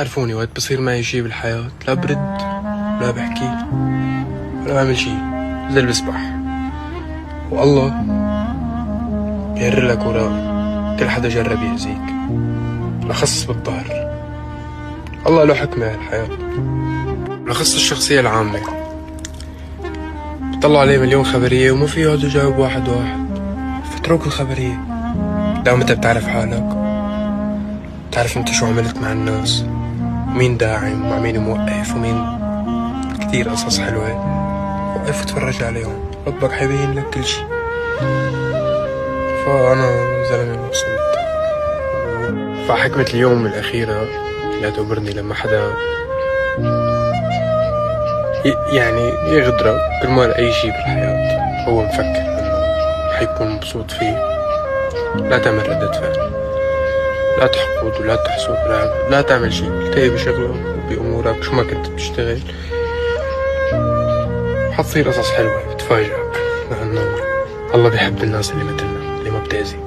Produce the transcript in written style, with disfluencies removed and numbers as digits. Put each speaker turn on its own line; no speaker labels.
عرفوني وقت بصير معي شي بالحياة لا برد لا بحكي ولا بعمل شي زي اللي بسبح، والله بيهر لك وراه. كل حدا جرب يأذيك بالأخص بالظهر. الله له حكمة على الحياة. بالأخص الشخصية العامة بطلع عليه مليون خبرية وما في يقعد يجاوب واحد واحد. فتروك الخبرية دام انت بتعرف حالك، بتعرف انت شو عملت مع الناس ومين داعم ومع مين موقف ومين. كتير قصص حلوة، وقف وتفرج عليهم، ربك حيبين لك كل شي. فأنا زلمة مبسوط. فحكمة اليوم الأخيرة لا تغبرني لما حدا يعني يغدرك كرمال أي شي بالحياة هو مفكر إنه حيكون مبسوط فيه. لا تعمل ردة فعل، لا تحقد ولا تحسد، لا تعمل شي. التهي بشغلك وبأمورك شو ما كنت بتشتغل. حتصير قصص حلوة بتفاجئك، لأنه الله بيحب الناس اللي مثلنا اللي ما بتأذي.